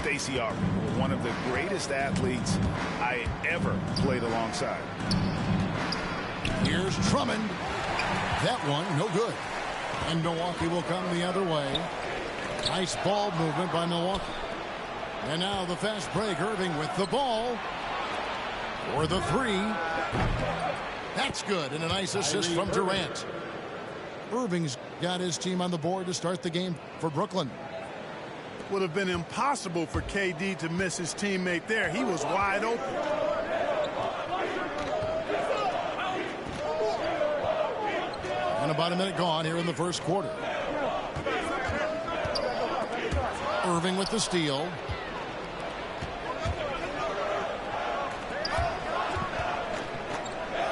Stacey Aubrey, one of the greatest athletes I ever played alongside. Here's Drummond. That one, no good. And Milwaukee will come the other way. Nice ball movement by Milwaukee. And now the fast break. Irving with the ball. For the three. That's good. And a nice assist from Durant. Irving's got his team on the board to start the game for Brooklyn. Would have been impossible for KD to miss his teammate there. He was wide open. And about a minute gone here in the first quarter. Irving with the steal.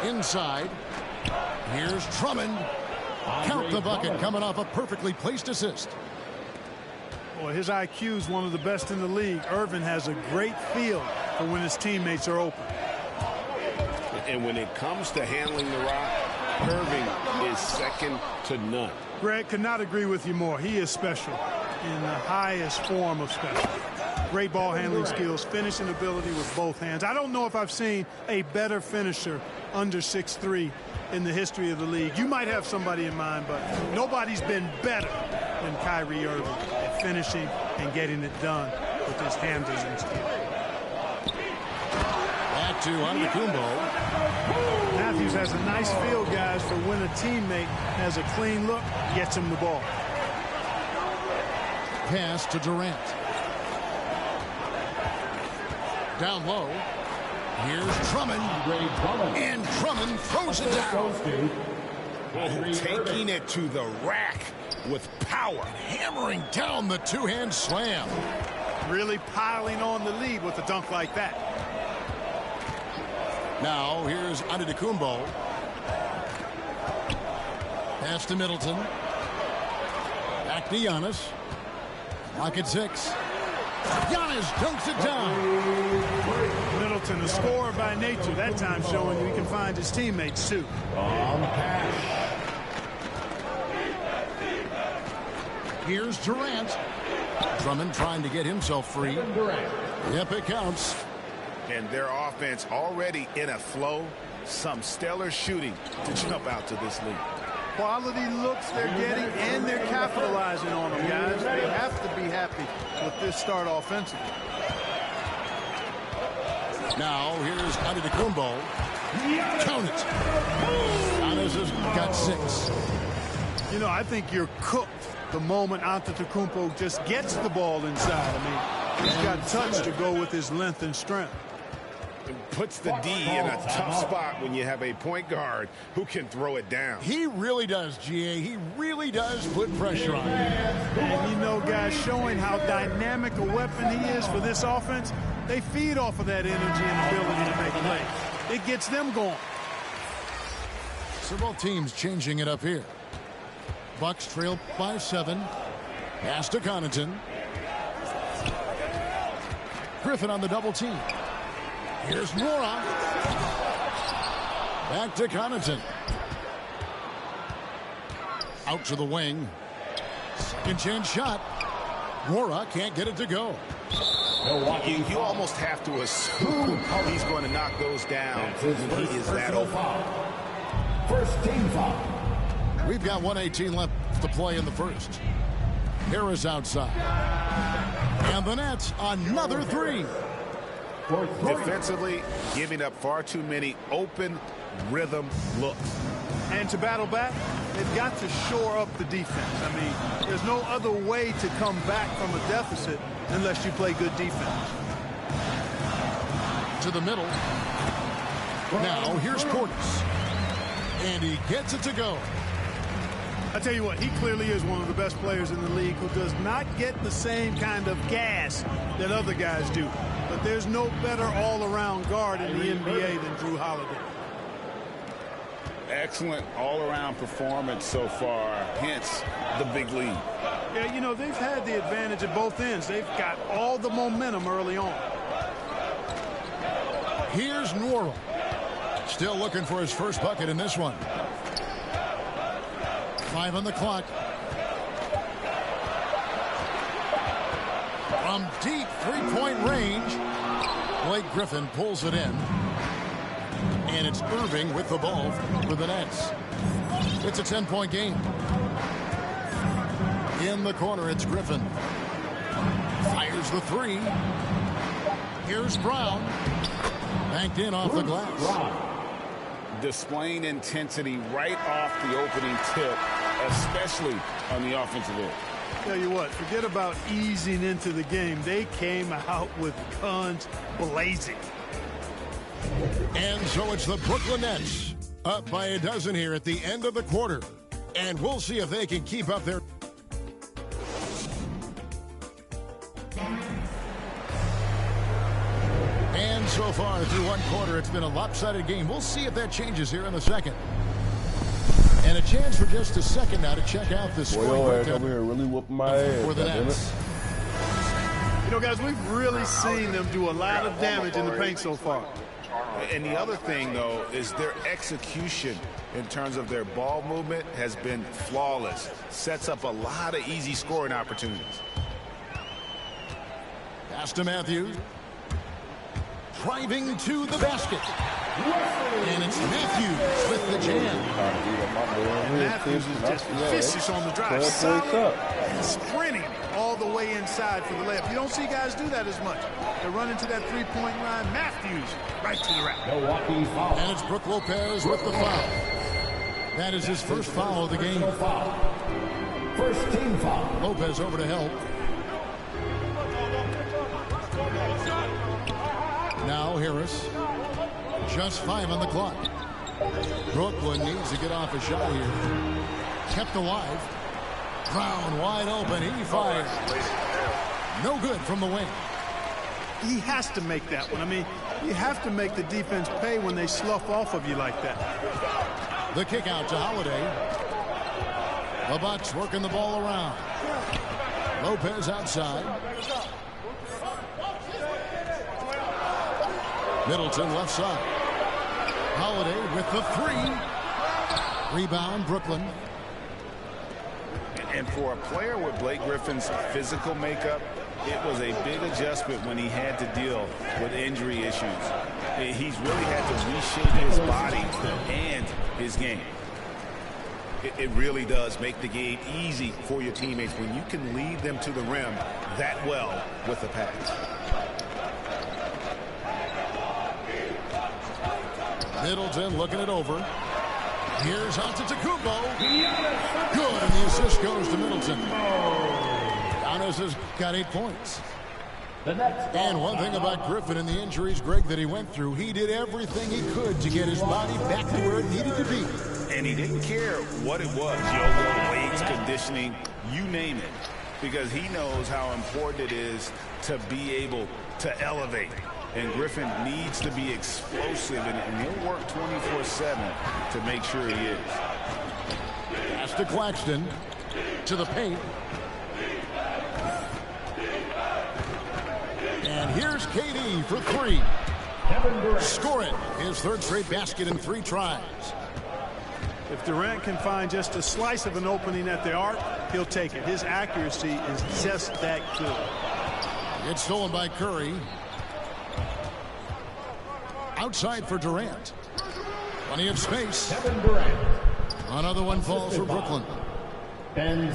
Inside. Here's Drummond. Count the bucket, coming off a perfectly placed assist. Boy, his IQ is one of the best in the league. Irving has a great feel for when his teammates are open. And when it comes to handling the rock, Irving is second to none. Greg, could not agree with you more. He is special in the highest form of special. Great ball handling skills, finishing ability with both hands. I don't know if I've seen a better finisher under 6'3" in the history of the league. You might have somebody in mind, but nobody's been better than Kyrie Irving at finishing and getting it done with his handles and skill. Back to Antetokounmpo. Matthews has a nice feel, guys, for when a teammate has a clean look, gets him the ball. Pass to Durant. Down low. Here's Drummond. And Drummond throws it down. Taking it to the rack with power. Hammering down the two-hand slam. Really piling on the lead with a dunk like that. Now here's Antetokounmpo. Pass to Middleton. Back to Giannis. Lock at 6. Giannis dunks it down. Middleton, a scorer by nature, that time showing you he can find his teammates too. Here's Durant. Drummond trying to get himself free. Yep, it counts. And their offense already in a flow. Some stellar shooting to jump out to this lead. Quality looks they're getting, and they're capitalizing on them, guys. They have to be happy with this start offensively. Now, here's Antetokounmpo. Count it. Giannis has got 6. You know, I think you're cooked the moment Antetokounmpo just gets the ball inside. I mean, he's got touch to go with his length and strength. It puts the D in a tough spot when you have a point guard who can throw it down. He really does, GA. He really does put pressure on him. And you know, guys, showing how dynamic a weapon he is for this offense, they feed off of that energy and ability to make plays. It gets them going. So both teams changing it up here. Bucks trail by 7. Pass to Connaughton. Griffin on the double team. Here's Mora. Back to Connaughton. Out to the wing. Second chance shot. Mora can't get it to go. You almost have to assume he's going to knock those down. He is that open. First team foul. We've got 1:18 left to play in the first. Harris outside. And the Nets, another 3. Defensively, giving up far too many open rhythm looks. And to battle back, they've got to shore up the defense. I mean, there's no other way to come back from a deficit unless you play good defense. To the middle. Now, here's Portis. And he gets it to go. I tell you what, he clearly is one of the best players in the league who does not get the same kind of gas that other guys do. But there's no better all-around guard in the NBA than Jrue Holiday. Excellent all-around performance so far, hence the big lead. Yeah, you know, they've had the advantage at both ends. They've got all the momentum early on. Here's Norrell. Still looking for his first bucket in this one. 5 on the clock. From deep three-point range, Blake Griffin pulls it in. And it's Irving with the ball for the Nets. It's a 10-point game. In the corner, it's Griffin. Fires the three. Here's Brown. Banked in off the glass. Displaying intensity right off the opening tip, especially on the offensive end. Tell you what, forget about easing into the game. They came out with guns blazing. And so it's the Brooklyn Nets up by a dozen here at the end of the quarter. And we'll see if they can keep up their... And so far through one quarter, it's been a lopsided game. We'll see if that changes here in a second. And a chance for just a second now to check out the scoring over here really whooping my ass for the Nets. You know, guys, we've really seen them do a lot of damage in the paint so far. And the other thing, though, is their execution in terms of their ball movement has been flawless. Sets up a lot of easy scoring opportunities. Pass to Matthews. Driving to the basket. And it's Matthews with the jam. And Matthews is just vicious on the drive. Solid and sprinting all the way inside for the layup. You don't see guys do that as much. They run into that three-point line. Matthews right to the rack. Milwaukee foul. And it's Brook Lopez with the foul. That is his first foul of the game. First team foul. Lopez over to help. Now Harris. Just 5 on the clock. Brooklyn needs to get off a shot here. Kept alive. Brown wide open. He fires. No good from the wing. He has to make that one. I mean, you have to make the defense pay when they slough off of you like that. The kick out to Holiday. The Bucks working the ball around. Lopez outside. Middleton left side. Holiday with the three. Rebound, Brooklyn. And for a player with Blake Griffin's physical makeup, it was a big adjustment when he had to deal with injury issues. He's really had to reshape his body and his game. It really does make the game easy for your teammates when you can lead them to the rim that well with a pass. Middleton looking it over. Here's Antetokounmpo. Good, and the assist goes to Middleton. Giannis has got 8 points. And one thing about Griffin and the injuries, Greg, that he went through, he did everything he could to get his body back to where it needed to be. And he didn't care what it was, yoga, weights, conditioning, you name it, because he knows how important it is to be able to elevate. And Griffin needs to be explosive, and he'll work 24/7 to make sure he is. Pass to Claxton. To the paint. And here's KD for three. Score it. His third straight basket in 3 tries. If Durant can find just a slice of an opening at the arc, he'll take it. His accuracy is just that good. It's stolen by Curry. Outside for Durant. Plenty of space. Another one falls for Brooklyn. And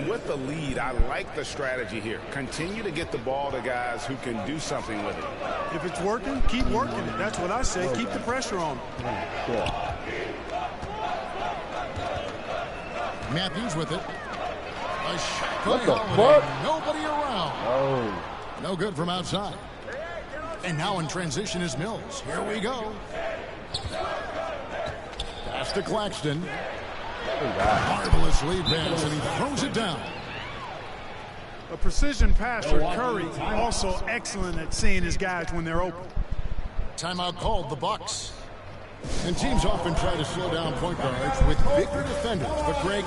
with the lead, I like the strategy here. Continue to get the ball to guys who can do something with it. If it's working, keep working it. That's what I say. Keep the pressure on. Matthews with it. A shot by What the Holiday. fuck? Nobody around. Oh. No good from outside. And now in transition is Mills. Here we go. Pass to Claxton. Marvelous lead pass, and he throws it down. A precision passer, Curry, also excellent at seeing his guys when they're open. Timeout called, the Bucks. And teams often try to slow down point guards with bigger defenders. But, Greg,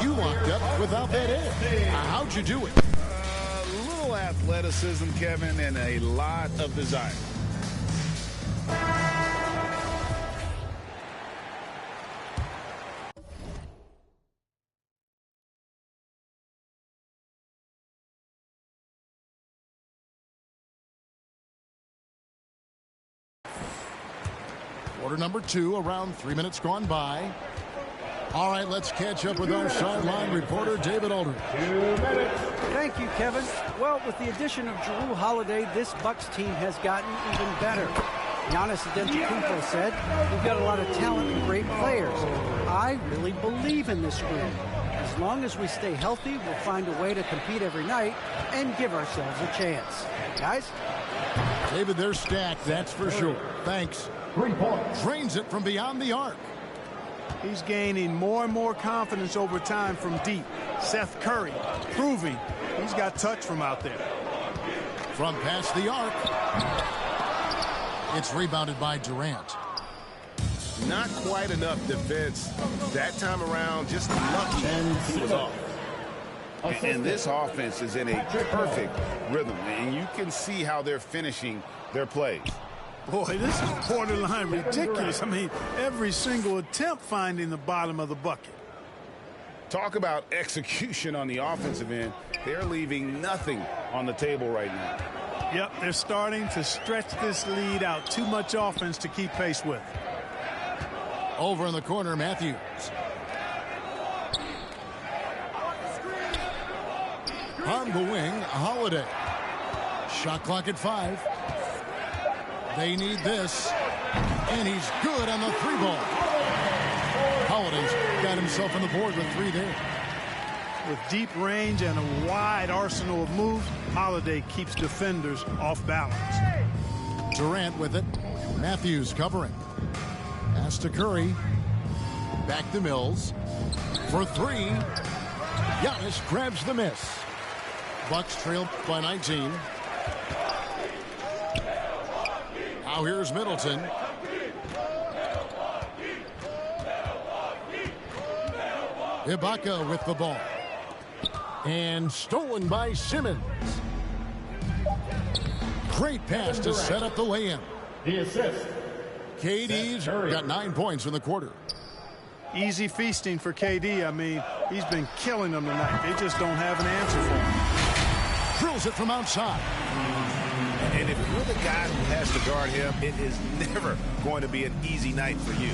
you locked up without that edge. How'd you do it? A little athleticism, Kevin, and a lot of desire. Quarter number 2, around 3 minutes gone by. All right, let's catch up with our sideline reporter, David Aldridge. Thank you, Kevin. Well, with the addition of Jrue Holiday, this Bucks team has gotten even better. Giannis Antetokounmpo said, "We've got a lot of talent and great players. I really believe in this group. As long as we stay healthy, we'll find a way to compete every night and give ourselves a chance." Guys? David, they're stacked, that's for sure. Thanks. 3 points. Drains it from beyond the arc. He's gaining more and more confidence over time from deep. Seth Curry proving he's got touch from out there. From past the arc. It's rebounded by Durant. Not quite enough defense that time around. Just lucky he was off. And this offense is in a perfect rhythm, and you can see how they're finishing their plays. Boy, this is borderline ridiculous. I mean, every single attempt finding the bottom of the bucket. Talk about execution on the offensive end. They're leaving nothing on the table right now. Yep, they're starting to stretch this lead out. Too much offense to keep pace with. Over in the corner, Matthews. On the wing, Holiday. Shot clock at 5. They need this. And he's good on the 3-ball. Holiday's got himself on the board with 3 there. With deep range and a wide arsenal of moves, Holiday keeps defenders off balance. Durant with it. Matthews covering. Pass to Curry. Back to Mills. For 3. Giannis grabs the miss. Bucks trail by 19. Now here's Middleton. Ibaka with the ball. And stolen by Simmons. Great pass to set up the lay-in. The assist. KD's got 9 points in the quarter. Easy feasting for KD. I mean, he's been killing them tonight. They just don't have an answer for him. Drills it from outside. And if you're the guy who has to guard him, it is never going to be an easy night for you.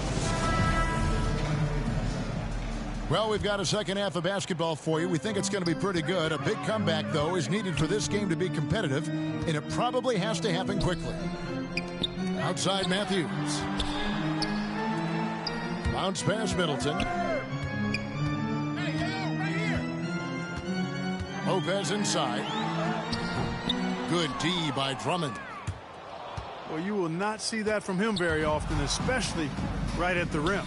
Well, we've got a second half of basketball for you. We think it's going to be pretty good. A big comeback, though, is needed for this game to be competitive, and it probably has to happen quickly. Outside Matthews. Bounce pass Middleton. Lopez inside. Good D by Drummond. Well, you will not see that from him very often, especially right at the rim.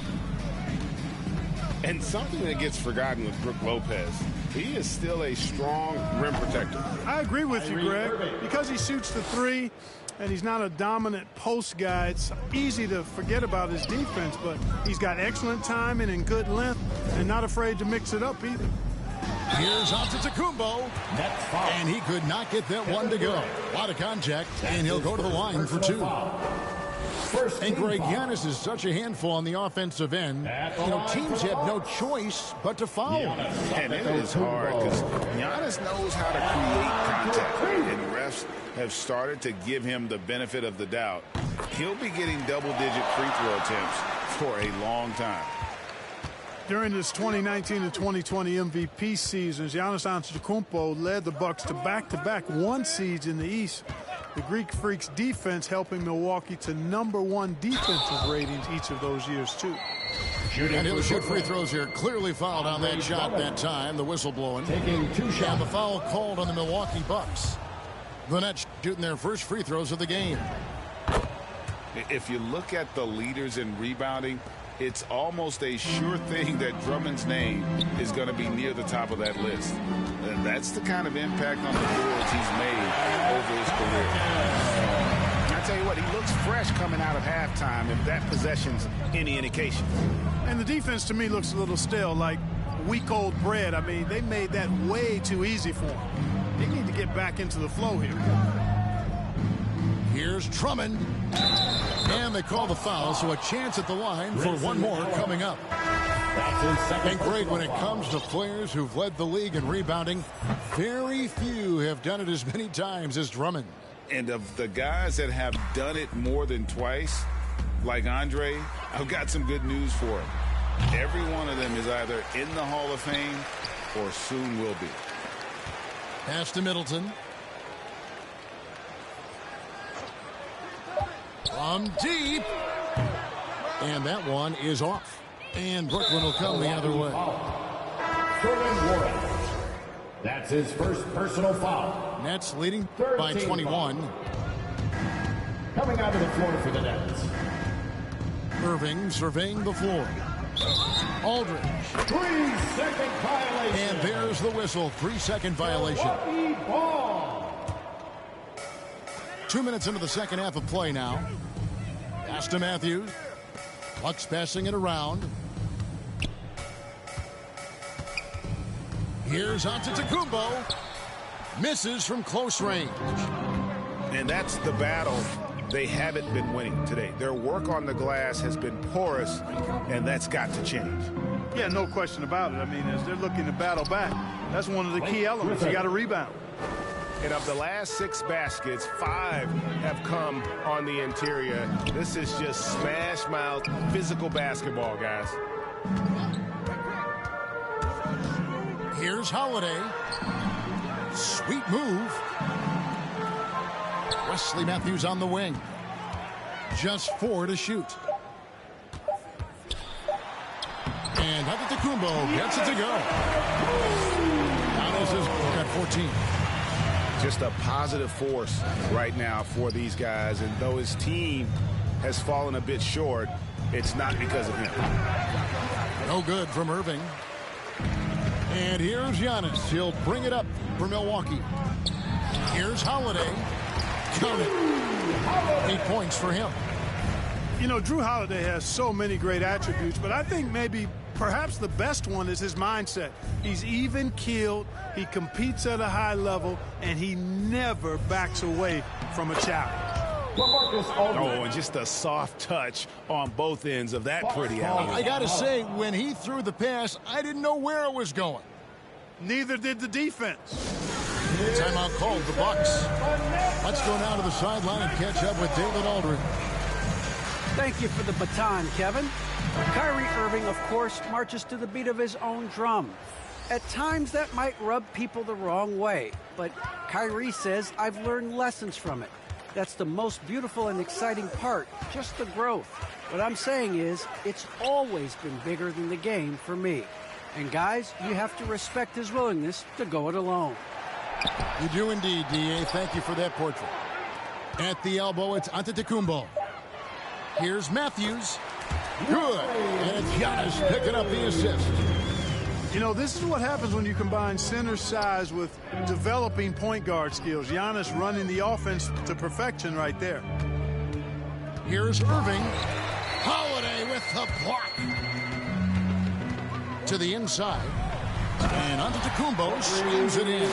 And something that gets forgotten with Brook Lopez, he is still a strong rim protector. I agree with you, Greg. Because he shoots the 3 and he's not a dominant post guy, it's easy to forget about his defense, but he's got excellent timing and good length and not afraid to mix it up either. Here's Antetokounmpo, and he could not get that one to go. A lot of contact, and he'll go to the line for 2. And Greg, Giannis is such a handful on the offensive end. You know, teams have no choice but to foul. And it is hard because Giannis knows how to create contact, and refs have started to give him the benefit of the doubt. He'll be getting double-digit free throw attempts for a long time. During this 2019 and 2020 MVP seasons, Giannis Antetokounmpo led the Bucks to back-to-back 1 seeds in the East. The Greek Freaks defense helping Milwaukee to #1 defensive ratings each of those years, too. And he'll shoot free throws here. Clearly fouled on that shot that time. The whistle blowing. Taking 2 shots. And the foul called on the Milwaukee Bucks. The Nets shooting their first free throws of the game. If you look at the leaders in rebounding, it's almost a sure thing that Drummond's name is going to be near the top of that list. And that's the kind of impact on the boards he's made over his career. I tell you what, he looks fresh coming out of halftime, if that possession's any indication. And the defense to me looks a little stale, like week-old bread. I mean, they made that way too easy for him. They need to get back into the flow here. Here's Drummond. And they call the foul, so a chance at the line for one more coming up. And great when it comes to players who've led the league in rebounding. Very few have done it as many times as Drummond. And of the guys that have done it more than twice, like Andre, I've got some good news for him. Every one of them is either in the Hall of Fame or soon will be. Pass to Middleton. From deep. And that one is off. And Brooklyn will come the other way. Jordan Warren. That's his first personal foul. Nets leading by 21. Coming out of the floor for the Nets. Irving surveying the floor. Aldridge. 3-second violation. And there's the whistle. 3-second violation. Lucky ball. 2 minutes into the second half of play now. Pass to Matthews. Bucks passing it around. Here's Antetokounmpo. Misses from close range. And that's the battle they haven't been winning today. Their work on the glass has been porous, and that's got to change. Yeah, no question about it. I mean, as they're looking to battle back, that's one of the key elements. You got to rebound. And of the last 6 baskets, 5 have come on the interior. This is just smash mouth physical basketball, guys. Here's Holiday. Sweet move. Wesley Matthews on the wing. Just 4 to shoot. And Antetokounmpo gets it to go. Giannis is at 14. Just a positive force right now for these guys. And though his team has fallen a bit short, it's not because of him. No good from Irving. And here's Giannis. He'll bring it up for Milwaukee. Here's Holiday. Count it. 8 points for him. You know, Drew Holiday has so many great attributes, but I think perhaps the best one is his mindset. He's even-keeled, he competes at a high level, and he never backs away from a challenge. Oh, and just a soft touch on both ends of that pretty alley. I got to say, when he threw the pass, I didn't know where it was going. Neither did the defense. Timeout called the Bucks. Let's go now to the sideline and catch up with David Aldridge. Thank you for the baton, Kevin. Kyrie Irving, of course, marches to the beat of his own drum. At times, that might rub people the wrong way, but Kyrie says, I've learned lessons from it. That's the most beautiful and exciting part, just the growth. What I'm saying is, it's always been bigger than the game for me. And guys, you have to respect his willingness to go it alone. You do indeed, D.A. Thank you for that portrait. At the elbow, it's Antetokounmpo. Here's Matthews. Good. And it's Giannis picking up the assist. You know, this is what happens when you combine center size with developing point guard skills. Giannis running the offense to perfection right there. Here's Irving. Holiday with the block. To the inside. And Antetokounmpo slams it in.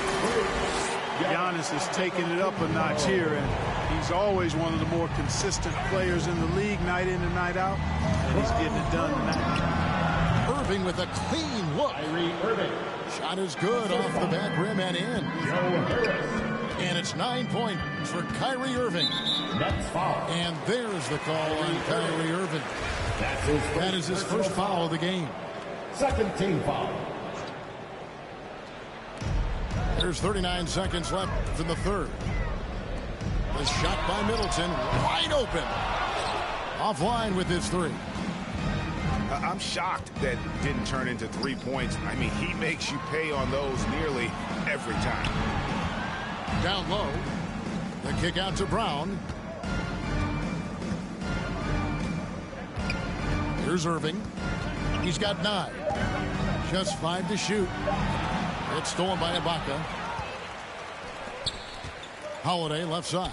Giannis is taking it up a notch here, and he's always one of the more consistent players in the league, night in and night out. And he's getting it done tonight. Irving with a clean look. Shot is good off the back rim and in. And it's 9 points for Kyrie Irving. And there's the call on Kyrie Irving. That is his first foul of the game. Second team foul. There's 39 seconds left in the third. The shot by Middleton, wide open. Offline with his 3. I'm shocked that didn't turn into 3 points. I mean, he makes you pay on those nearly every time. Down low. The kick out to Brown. Here's Irving. He's got 9. Just 5 to shoot. It's stolen by Ibaka. Holiday left side.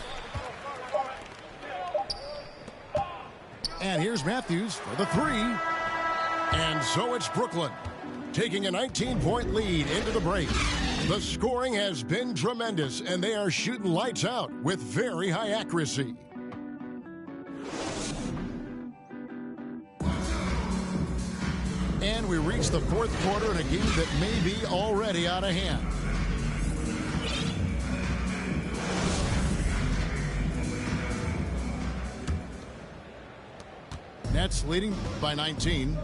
And here's Matthews for the 3. And so it's Brooklyn taking a 19-point lead into the break. The scoring has been tremendous, and they are shooting lights out with very high accuracy. And we reach the fourth quarter in a game that may be already out of hand. Nets leading by 19.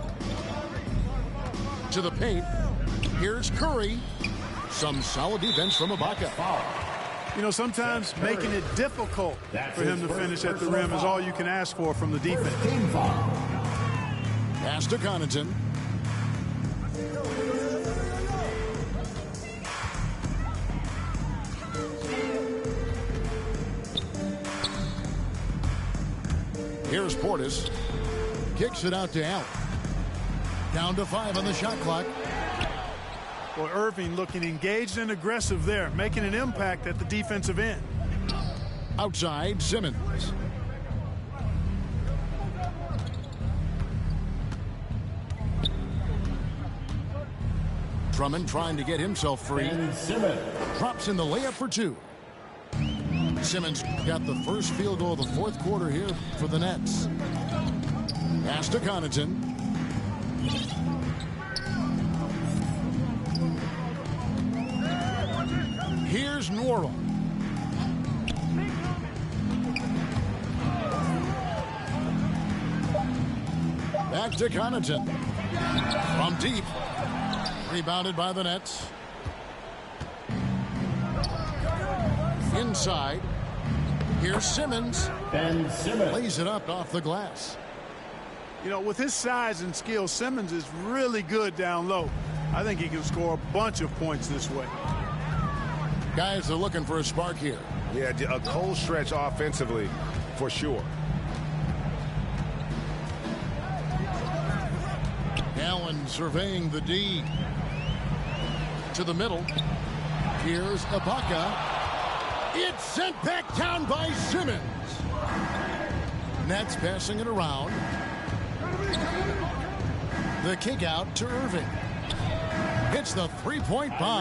To the paint. Here's Curry. Some solid defense from Ibaka. You know, sometimes making it difficult for him to finish at the rim is all you can ask for from the defense. Pass to Connaughton. Here's Portis. Kicks it out to Allen. Down to 5 on the shot clock. Well, Irving looking engaged and aggressive there, making an impact at the defensive end. Outside, Simmons. Drummond trying to get himself free. Drops in the layup for 2. Simmons got the first field goal of the fourth quarter here for the Nets. Pass to Connaughton. Here's Norrell. Back to Connaughton. From deep. Rebounded by the Nets. Inside. Here's Simmons. Ben Simmons. Lays it up off the glass. You know, with his size and skill, Simmons is really good down low. I think he can score a bunch of points this way. Guys are looking for a spark here. Yeah, a cold stretch offensively for sure. Allen surveying the D. To the middle. Here's Ibaka. It's sent back down by Simmons. Nets passing it around. The kick out to Irving. Hits the three-point bomb.